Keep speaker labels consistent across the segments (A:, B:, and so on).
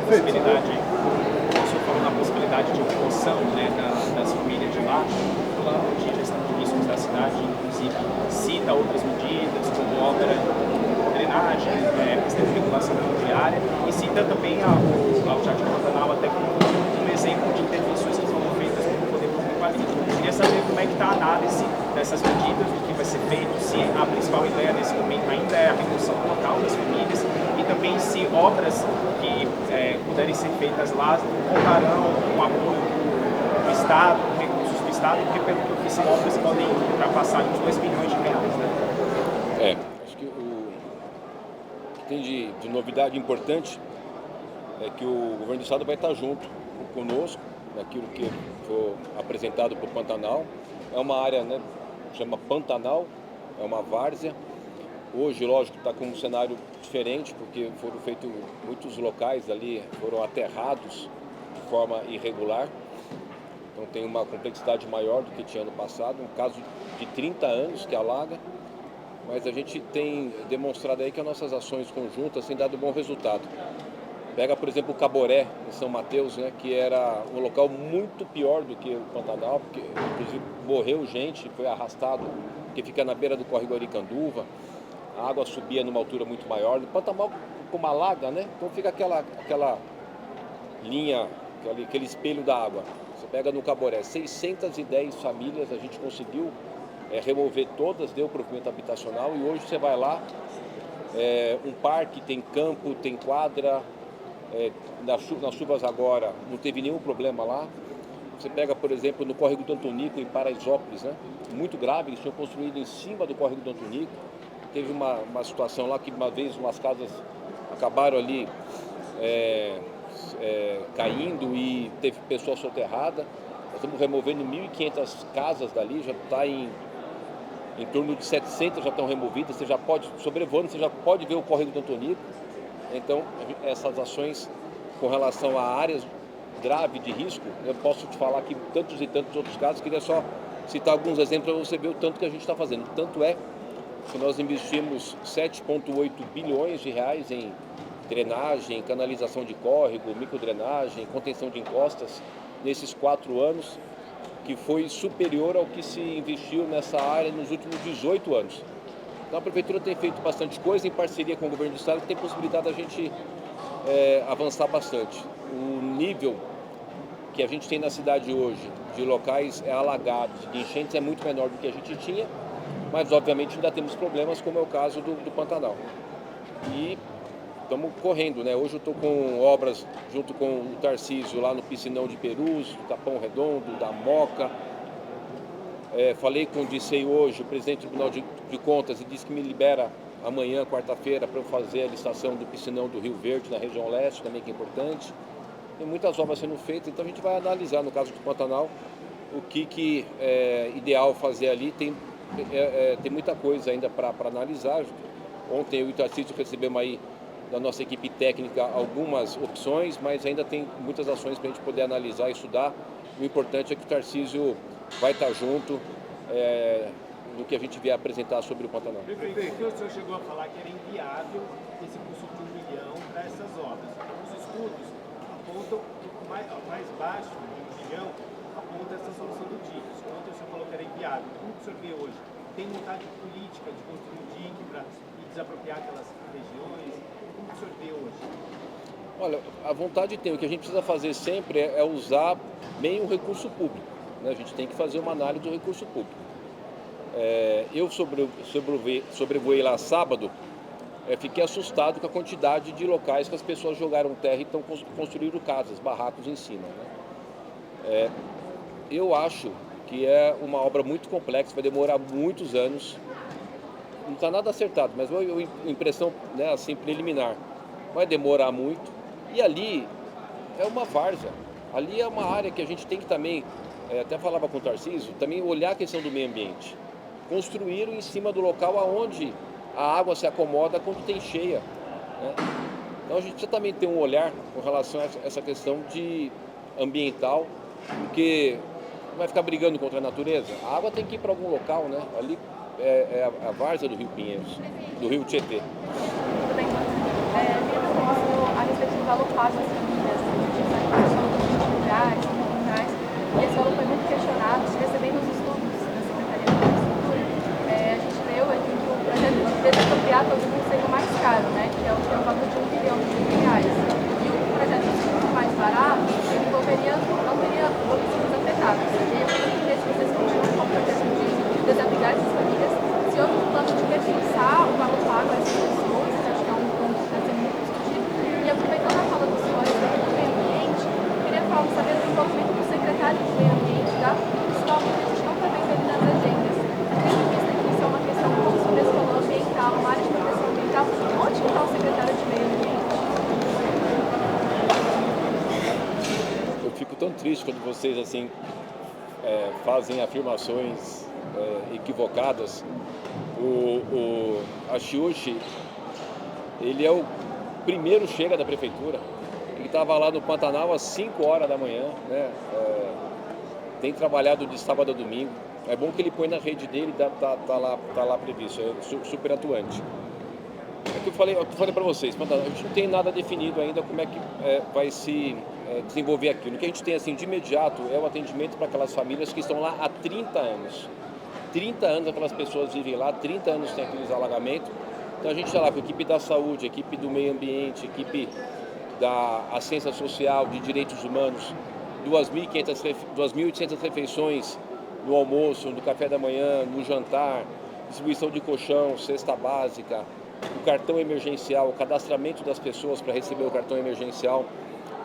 A: possibilidade, o senhor falou na possibilidade de remoção, né, das famílias de lá, o plano de gestão de riscos da cidade, inclusive, cita outras medidas, como obra de drenagem, questão de regulação fundiária, e cita também ao Jardim Pantanal até como um exemplo de intervenções que foram feitas pelo poder público ali. Eu queria saber como é que está a análise dessas medidas, do que vai ser feito, se a principal ideia nesse momento ainda é a remoção total das famílias, e também se obras que puderem ser feitas lá contarão com apoio do Estado, com recursos do Estado, porque pelo que eu vi, são obras que podem ultrapassar uns 2 bilhões de reais, né?
B: Acho que o que tem de novidade importante é que o governo do Estado vai estar junto conosco naquilo que foi apresentado para o Pantanal. É uma área, né, chama Pantanal, é uma várzea. Hoje, lógico, está com um cenário diferente, porque foram feitos muitos locais ali, foram aterrados de forma irregular. Então tem uma complexidade maior do que tinha ano passado, um caso de 30 anos que alaga, mas a gente tem demonstrado aí que as nossas ações conjuntas têm dado bom resultado. Pega, por exemplo, o Caboré, em São Mateus, né, que era um local muito pior do que o Pantanal, porque inclusive morreu gente, foi arrastado, que fica na beira do córrego Aricanduva, a água subia numa altura muito maior. No Pantanal, como alaga, né, então fica aquela linha, aquele espelho da água. Você pega no Caboré, 610 famílias a gente conseguiu remover todas, deu provimento habitacional, e hoje você vai lá, um parque, tem campo, tem quadra. Nas chuvas agora não teve nenhum problema lá. Você pega, por exemplo, no córrego do Antonico, em Paraisópolis, né? Muito grave, eles tinham construído em cima do córrego do Antonico. Teve uma situação lá que uma vez umas casas acabaram ali caindo e teve pessoa soterrada. Nós estamos removendo 1.500 casas dali, já está em torno de 700 já estão removidas. Você já pode, sobrevoando, você já pode ver o córrego do Antonico. Então, essas ações com relação a áreas graves de risco, eu posso te falar aqui tantos e tantos outros casos, queria só citar alguns exemplos para você ver o tanto que a gente está fazendo. Tanto é que nós investimos 7,8 bilhões de reais em drenagem, canalização de córrego, microdrenagem, contenção de encostas, nesses 4 anos, que foi superior ao que se investiu nessa área nos últimos 18 anos. Então a Prefeitura tem feito bastante coisa em parceria com o Governo do Estado, que tem possibilidade da gente avançar bastante. O nível que a gente tem na cidade hoje de locais alagados, de enchentes, é muito menor do que a gente tinha, mas obviamente ainda temos problemas, como é o caso do Pantanal. E estamos correndo, né? Hoje eu estou com obras junto com o Tarcísio lá no Piscinão de Perus, do Capão Redondo, da Moca. Falei com o Dicei hoje, o presidente do Tribunal de Contas, e disse que me libera amanhã, quarta-feira, para eu fazer a licitação do Piscinão do Rio Verde, na região leste, também, que é importante. Tem muitas obras sendo feitas, então a gente vai analisar, no caso do Pantanal, o que é ideal fazer ali. Tem muita coisa ainda para analisar. Ontem eu e o Tarcísio recebemos aí da nossa equipe técnica algumas opções, mas ainda tem muitas ações para a gente poder analisar e estudar. O importante é que o Tarcísio vai estar junto no que a gente vier apresentar sobre o Pantanal.
C: Prefeito, o senhor chegou a falar que era inviável esse custo de 1 bilhão para essas obras. Os estudos apontam que o mais baixo de 1 bilhão aponta essa solução do dique. Ontem o senhor falou que era inviável. Como o senhor vê hoje? Tem vontade política de construir um dique e desapropriar aquelas regiões? Como o senhor vê hoje?
B: Olha, a vontade tem. O que a gente precisa fazer sempre é usar bem o recurso público, né? A gente tem que fazer uma análise do recurso público. Eu sobrevoei lá sábado, fiquei assustado com a quantidade de locais que as pessoas jogaram terra e estão construindo casas, barracos em cima, né? Eu acho que é uma obra muito complexa, vai demorar muitos anos. Não está nada acertado, mas a impressão, né, assim, preliminar, vai demorar muito. E ali é uma várzea, ali é uma área que a gente tem que também, até falava com o Tarcísio, também olhar a questão do meio ambiente. Construíram em cima do local aonde a água se acomoda quando tem cheia, né? Então a gente precisa também ter um olhar com relação a essa questão de ambiental, porque não vai ficar brigando contra a natureza. A água tem que ir para algum local, né? Ali é a várzea do Rio Pinheiros, do Rio Tietê.
D: Tudo bem. A respeito dos valor pago às famílias, R$20, e esse valor foi muito questionado. Recebendo os estudos da Secretaria de Infraestrutura, a gente leu aqui que o projeto desapropriado talvez não seja o mais caro, né, que é o valor de R$1 bilhão. E o projeto mais barato, ele envolveria, não teria domicílios afetados. E eu queria entender se vocês continuam com o projeto de desapegar essas famílias, se houve um plano de repensar o valor pago a essas pessoas, que acho que é um ponto que deve ser muito discutido. E aproveitando a fala do senhor sobre o meio ambiente, eu queria saber do envolvimento do secretário de meio ambiente, tá? Isso é algo que a gente não está vendo ali nas agendas. Tendo em vista que isso é uma questão, como o senhor falou, ambiental, uma área de proteção ambiental, onde está o secretário de meio ambiente?
B: Eu fico tão triste quando vocês assim fazem afirmações equivocadas. A Chiuchi, ele é o primeiro chega da prefeitura. Ele estava lá no Pantanal às 5 horas da manhã, né? Tem trabalhado de sábado a domingo. É bom que ele põe na rede dele, tá lá previsto, é super atuante. É que eu falei para vocês, a gente não tem nada definido ainda como é que vai se desenvolver aquilo. O que a gente tem assim de imediato é o atendimento para aquelas famílias que estão lá há 30 anos. 30 anos aquelas pessoas vivem lá, 30 anos tem aqueles alagamentos. Então a gente está lá com a equipe da saúde, a equipe do meio ambiente, a equipe da assistência social, de direitos humanos, 2.800 refeições no almoço, no café da manhã, no jantar, distribuição de colchão, cesta básica, o cartão emergencial, o cadastramento das pessoas para receber o cartão emergencial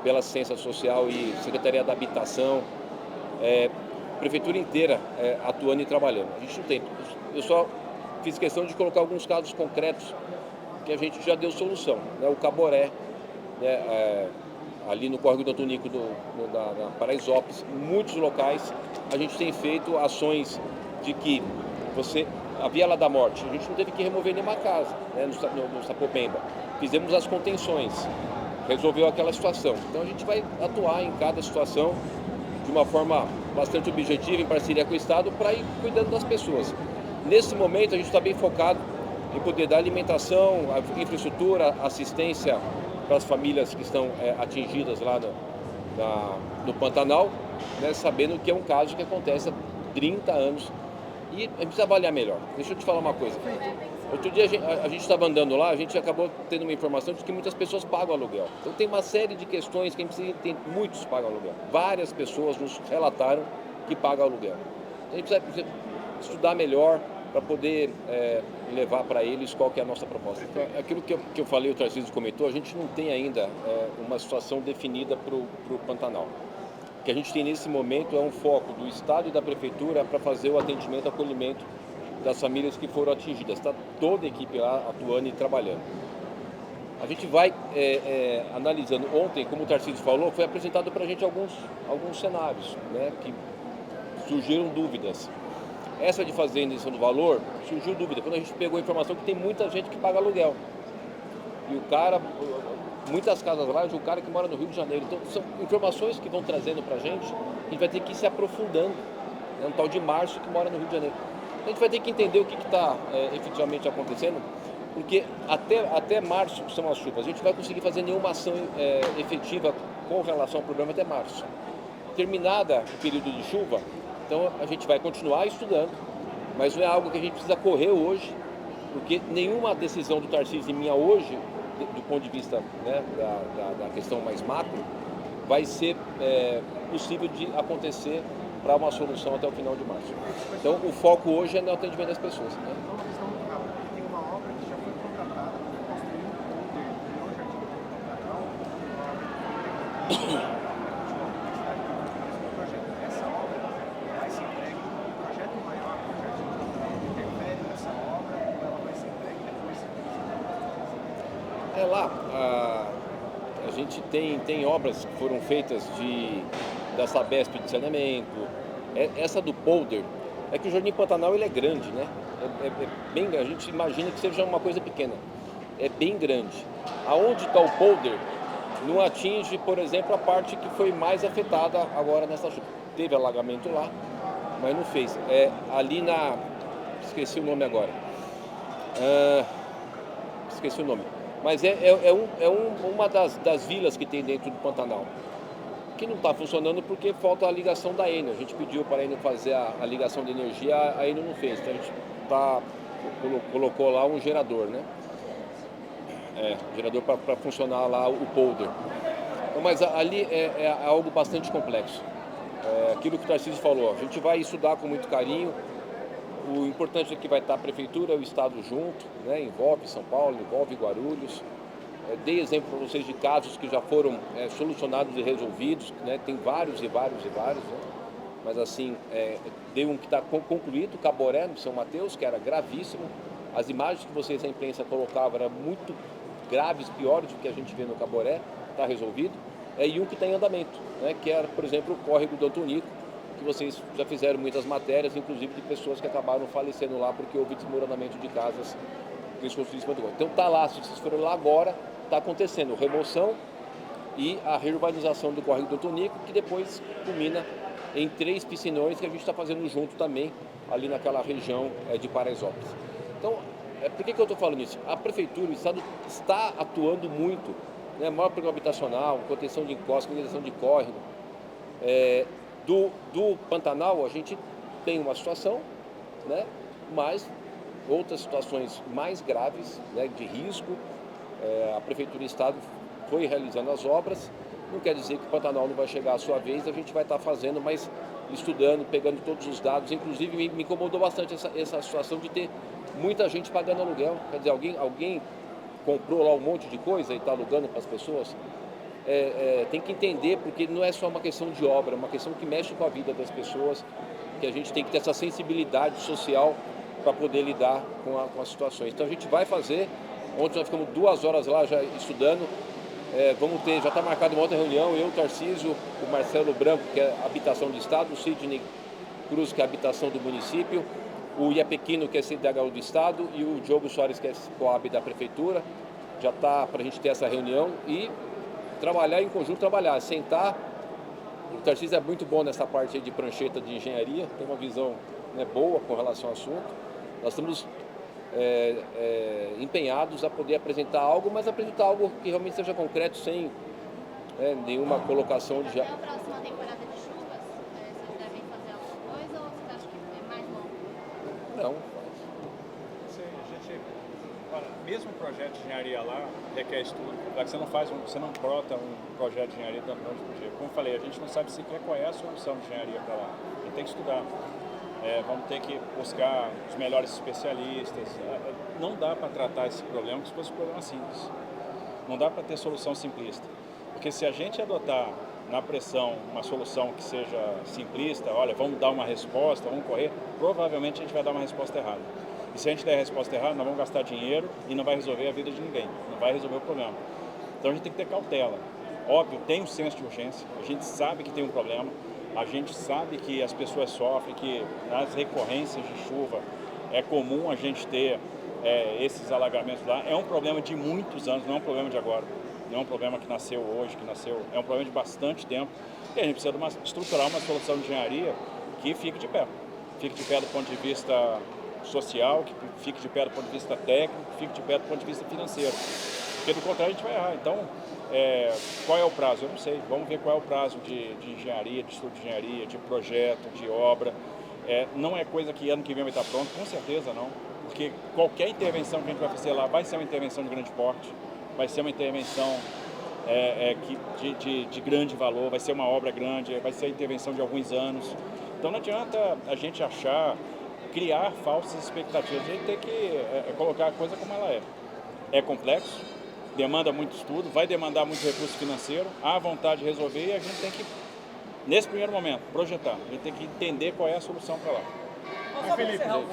B: pela assistência social e Secretaria da Habitação, prefeitura inteira atuando e trabalhando. A gente não tem. Eu só fiz questão de colocar alguns casos concretos que a gente já deu solução, né? O Caboré, né? Ali no córrego do Antonico da Paraisópolis, em muitos locais a gente tem feito ações de que a Viela da Morte, a gente não teve que remover nenhuma casa, né, no Sapopemba. Fizemos as contenções, resolveu aquela situação. Então a gente vai atuar em cada situação de uma forma bastante objetiva, em parceria com o Estado, para ir cuidando das pessoas. Nesse momento a gente está bem focado em poder dar alimentação, infraestrutura, assistência para as famílias que estão atingidas lá no Pantanal, né, sabendo que é um caso que acontece há 30 anos. E a gente precisa avaliar melhor. Deixa eu te falar uma coisa. Outro dia a gente estava andando lá, a gente acabou tendo uma informação de que muitas pessoas pagam aluguel. Então tem uma série de questões que a gente precisa entender. Muitos pagam aluguel. Várias pessoas nos relataram que pagam aluguel. Então, a gente precisa estudar melhor para poder levar para eles qual que é a nossa proposta. Então, aquilo que eu falei, o Tarcísio comentou, a gente não tem ainda uma situação definida para o Pantanal. O que a gente tem nesse momento é um foco do Estado e da Prefeitura para fazer o atendimento e acolhimento das famílias que foram atingidas. Está toda a equipe lá atuando e trabalhando. A gente vai analisando. Ontem, como o Tarcísio falou, foi apresentado para a gente alguns cenários, né, que surgiram dúvidas. Essa de fazer a indenização do valor, surgiu dúvida. Quando a gente pegou a informação que tem muita gente que paga aluguel. E o cara... Muitas casas lá de um cara que mora no Rio de Janeiro. Então, são informações que vão trazendo para a gente vai ter que ir se aprofundando. É um tal de Márcio que mora no Rio de Janeiro. Então, a gente vai ter que entender o que está efetivamente acontecendo, porque até março, que são as chuvas, a gente não vai conseguir fazer nenhuma ação efetiva com relação ao problema até março. Terminada o período de chuva, então a gente vai continuar estudando, mas não é algo que a gente precisa correr hoje, porque nenhuma decisão do Tarcísio e minha hoje, do ponto de vista, né, da questão mais macro, vai ser possível de acontecer para uma solução até o final de março. Então, o foco hoje é no atendimento das pessoas. Né?
C: Tem uma obra que já foi contratada para construir um jardim do Pantanal. Essa obra vai ser entregue um projeto maior, um jardim do Pantanal, que interfere nessa obra, ela vai ser entregue depois.
B: A gente tem obras que foram feitas da Sabesp de saneamento. Essa do polder, é que o Jardim Pantanal ele é grande, né? Bem grande. A gente imagina que seja uma coisa pequena. É bem grande. Aonde está o polder não atinge, por exemplo, a parte que foi mais afetada agora nessa chuva. Teve alagamento lá, mas não fez. Ali esqueci o nome agora. Esqueci o nome. Mas uma das vilas que tem dentro do Pantanal, que não está funcionando porque falta a ligação da Enel. A gente pediu para a Enel fazer a ligação de energia, a Enel não fez. Então a gente colocou lá um gerador, né? Um gerador para funcionar lá o polder. Então, mas ali é algo bastante complexo. Aquilo que o Tarcísio falou, a gente vai estudar com muito carinho. O importante é que vai estar a Prefeitura e o Estado junto, né? Envolve São Paulo, envolve Guarulhos. Dei exemplo para vocês de casos que já foram solucionados e resolvidos, né? Tem vários, né? Mas assim, dei um que está concluído, Caboré, no São Mateus, que era gravíssimo. As imagens que vocês, a imprensa, colocavam eram muito graves, piores do que a gente vê no Caboré, está resolvido. E um que está em andamento, né? Que era, por exemplo, o córrego do Antonico, que vocês já fizeram muitas matérias, inclusive de pessoas que acabaram falecendo lá porque houve desmoronamento de casas que eles construíram em cima do córrego. Então está lá, se vocês forem lá agora, está acontecendo remoção e a reurbanização do córrego do Antonico, que depois culmina em 3 piscinões que a gente está fazendo junto também, ali naquela região de Paraisópolis. Então, por que eu estou falando isso? A Prefeitura, o Estado está atuando muito, né? Maior programa habitacional, contenção de encostas, contenção de córrego. Do Pantanal, a gente tem uma situação, né? Mas outras situações mais graves, né? De risco. A Prefeitura e o Estado foi realizando as obras. Não quer dizer que o Pantanal não vai chegar à sua vez, a gente vai estar fazendo, mas estudando, pegando todos os dados. Inclusive, me incomodou bastante essa situação de ter muita gente pagando aluguel. Quer dizer, alguém comprou lá um monte de coisa e está alugando para as pessoas. Tem que entender, porque não é só uma questão de obra, é uma questão que mexe com a vida das pessoas, que a gente tem que ter essa sensibilidade social para poder lidar com as situações. Então a gente vai fazer. Ontem nós ficamos 2 horas lá já estudando. Vamos ter, já está marcada uma outra reunião, eu, o Tarcísio, o Marcelo Branco, que é habitação do Estado, o Sidney Cruz, que é habitação do município, o Iapequino, que é CDHU do Estado, e o Diogo Soares, que é Coab da Prefeitura. Já está para a gente ter essa reunião e trabalhar em conjunto, sentar. O Tarcísio é muito bom nessa parte aí de prancheta de engenharia, tem uma visão, né, boa com relação ao assunto. Nós estamos empenhados a poder apresentar algo, mas apresentar algo que realmente seja concreto, sem nenhuma colocação de...
E: Até a próxima temporada de chuvas, vocês devem fazer alguma coisa ou vocês acham que é mais longo?
B: Não.
F: Mesmo o projeto de engenharia lá requer estudo. Você não brota um projeto de engenharia da noite pro dia. Como eu falei, a gente não sabe sequer qual é a solução de engenharia para lá. A gente tem que estudar. Vamos ter que buscar os melhores especialistas. Não dá para tratar esse problema como se fosse um problema simples. Não dá para ter solução simplista. Porque se a gente adotar na pressão uma solução que seja simplista, olha, vamos dar uma resposta, vamos correr, provavelmente a gente vai dar uma resposta errada. E se a gente der a resposta errada, nós vamos gastar dinheiro e não vai resolver a vida de ninguém, não vai resolver o problema. Então a gente tem que ter cautela. Óbvio, tem um senso de urgência, a gente sabe que tem um problema, a gente sabe que as pessoas sofrem, que nas recorrências de chuva é comum a gente ter esses alagamentos lá. É um problema de muitos anos, não é um problema de agora. Não é um problema que nasceu hoje, é um problema de bastante tempo. E a gente precisa estruturar uma solução de engenharia que fique de pé. Fique de pé do ponto de vista social, que fique de pé do ponto de vista técnico, que fique de pé do ponto de vista financeiro. Porque do contrário a gente vai errar. Então, qual é o prazo? Eu não sei. Vamos ver qual é o prazo de engenharia, de estudo de engenharia, de projeto, de obra. Não é coisa que ano que vem vai estar pronto, com certeza não. Porque qualquer intervenção que a gente vai fazer lá vai ser uma intervenção de grande porte, vai ser uma intervenção de grande valor, vai ser uma obra grande, vai ser a intervenção de alguns anos. Então não adianta a gente criar falsas expectativas. A gente tem que colocar a coisa como ela é. É complexo, demanda muito estudo, vai demandar muito recurso financeiro, há vontade de resolver e a gente tem que, nesse primeiro momento, projetar. A gente tem que entender qual é a solução para lá.
C: Felipe,
G: A sensação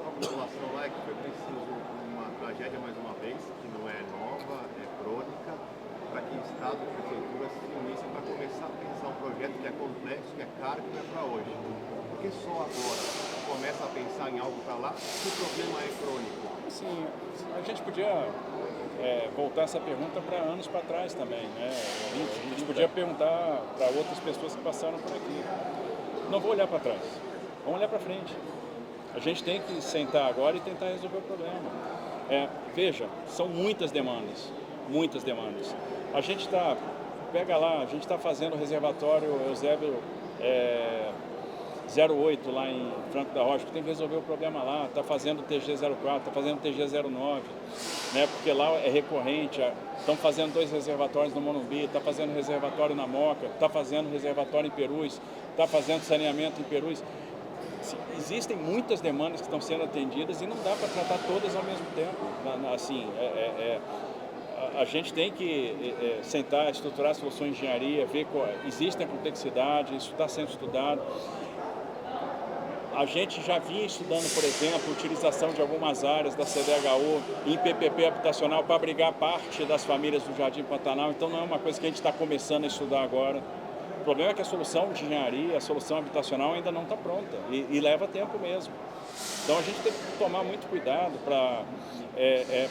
G: com a população lá é que foi preciso uma tragédia mais uma vez, que não é nova, é crônica, para que o Estado e a Prefeitura se unissem para começar a pensar um projeto que é complexo, que é caro, que não é para hoje. Porque só agora começa a pensar em algo para lá, se o problema é crônico.
F: Sim, a gente podia voltar essa pergunta para anos para trás também, né? A gente podia perguntar para outras pessoas que passaram por aqui. Não vou olhar para trás, vamos olhar para frente. A gente tem que sentar agora e tentar resolver o problema. Veja, são muitas demandas, muitas demandas. A gente está, pega lá, a gente está fazendo o reservatório Eusébio 08 lá em Franco da Rocha, que tem que resolver o problema lá, está fazendo o TG04, está fazendo o TG09, né, porque lá é recorrente, estão fazendo 2 reservatórios no Morumbi, está fazendo reservatório na Moca, está fazendo reservatório em Perus, está fazendo saneamento em Perus. Existem muitas demandas que estão sendo atendidas e não dá para tratar todas ao mesmo tempo. Assim, a gente tem que sentar, estruturar soluções de engenharia, ver qual, existe a complexidade, isso está sendo estudado. A gente já vinha estudando, por exemplo, a utilização de algumas áreas da CDHU em PPP habitacional para abrigar parte das famílias do Jardim Pantanal, então não é uma coisa que a gente está começando a estudar agora. O problema é que a solução de engenharia, a solução habitacional ainda não está pronta e leva tempo mesmo. Então a gente tem que tomar muito cuidado para...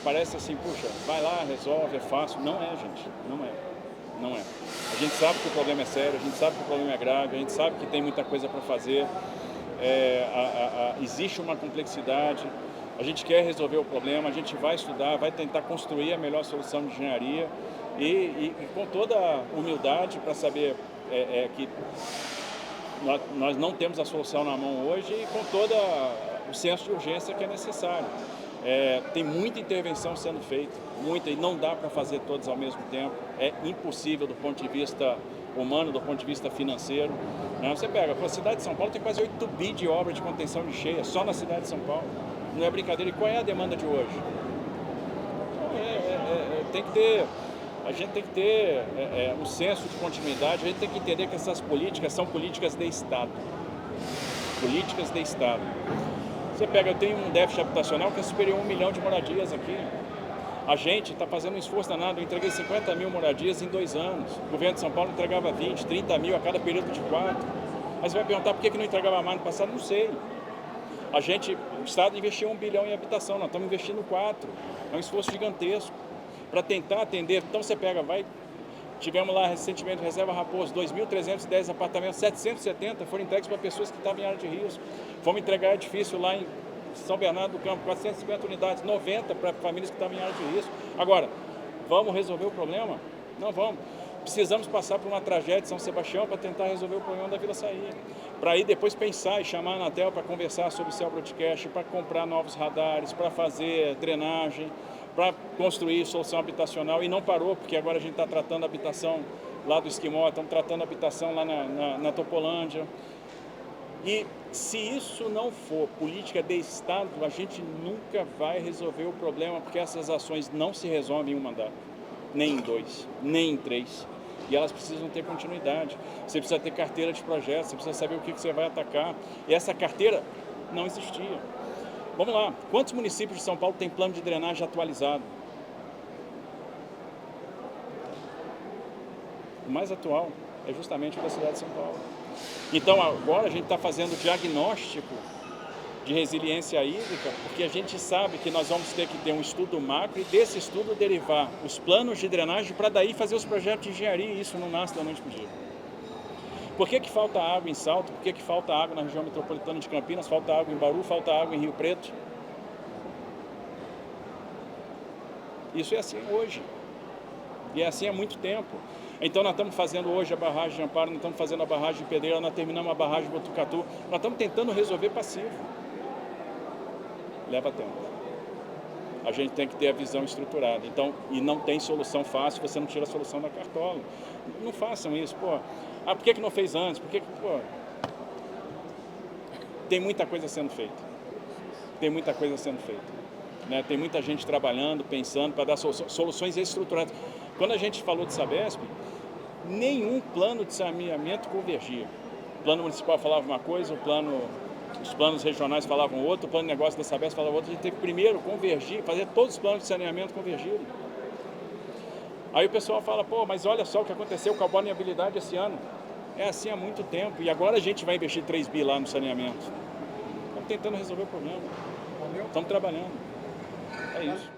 F: parece assim, puxa, vai lá, resolve, é fácil. Não é, gente, não é. A gente sabe que o problema é sério, a gente sabe que o problema é grave, a gente sabe que tem muita coisa para fazer. Existe uma complexidade, a gente quer resolver o problema, a gente vai estudar, vai tentar construir a melhor solução de engenharia e com toda a humildade para saber que nós não temos a solução na mão hoje e com todo o senso de urgência que é necessário. Tem muita intervenção sendo feita, muita, e não dá para fazer todas ao mesmo tempo, é impossível do ponto de vista humano, do ponto de vista financeiro. Você pega, a cidade de São Paulo tem quase 8 bi de obra de contenção de cheia, só na cidade de São Paulo. Não é brincadeira. E qual é a demanda de hoje? A gente tem que ter um senso de continuidade, a gente tem que entender que essas políticas são políticas de Estado. Políticas de Estado. Você pega, eu tenho um déficit habitacional que é superior a 1 milhão de moradias aqui. A gente está fazendo um esforço danado, eu entreguei 50 mil moradias em 2 anos. O governo de São Paulo entregava 20, 30 mil a cada período de 4. Mas você vai perguntar por que não entregava mais no passado? Não sei. O Estado investiu 1 bilhão em habitação, nós estamos investindo 4. É um esforço gigantesco para tentar atender. Então você pega, tivemos lá recentemente Reserva Raposo, 2.310 apartamentos, 770 foram entregues para pessoas que estavam em área de risco. Fomos entregar edifício lá em São Bernardo do Campo, 450 unidades, 90 para famílias que estavam em área de risco. Agora, vamos resolver o problema? Não vamos. Precisamos passar por uma tragédia de São Sebastião para tentar resolver o problema da Vila Saía. Para aí depois pensar e chamar a Anatel para conversar sobre o cell broadcast, para comprar novos radares, para fazer drenagem, para construir solução habitacional. E não parou, porque agora a gente está tratando a habitação lá do Esquimó, estamos tratando a habitação lá na Topolândia. E se isso não for política de Estado, a gente nunca vai resolver o problema, porque essas ações não se resolvem em um mandato, nem em 2, nem em 3. E elas precisam ter continuidade. Você precisa ter carteira de projetos, você precisa saber o que você vai atacar. E essa carteira não existia. Vamos lá, quantos municípios de São Paulo têm plano de drenagem atualizado? O mais atual é justamente o da cidade de São Paulo. Então agora a gente está fazendo diagnóstico de resiliência hídrica, porque a gente sabe que nós vamos ter que ter um estudo macro e desse estudo derivar os planos de drenagem para daí fazer os projetos de engenharia, e isso não nasce da noite para o dia. Por que falta água em Salto? Por que falta água na região metropolitana de Campinas? Falta água em Bauru? Falta água em Rio Preto? Isso é assim hoje. E é assim há muito tempo. Então nós estamos fazendo hoje a barragem de Amparo, nós estamos fazendo a barragem de Pedreira, nós terminamos a barragem de Botucatu. Nós estamos tentando resolver passivo. Leva tempo. A gente tem que ter a visão estruturada. Então, e não tem solução fácil, você não tira a solução da cartola. Não façam isso, pô. Por que não fez antes? Tem muita coisa sendo feita. Tem muita coisa sendo feita. Né? Tem muita gente trabalhando, pensando para dar soluções estruturadas. Quando a gente falou de Sabesp, nenhum plano de saneamento convergia. O plano municipal falava uma coisa, os planos regionais falavam outra, o plano de negócio da Sabesp falava outra. A gente teve que primeiro convergir, fazer todos os planos de saneamento convergirem. Aí o pessoal fala, pô, mas olha só o que aconteceu com a vulnerabilidade esse ano. É assim há muito tempo, e agora a gente vai investir 3 bi lá no saneamento. Estamos tentando resolver o problema. Estamos trabalhando. É isso.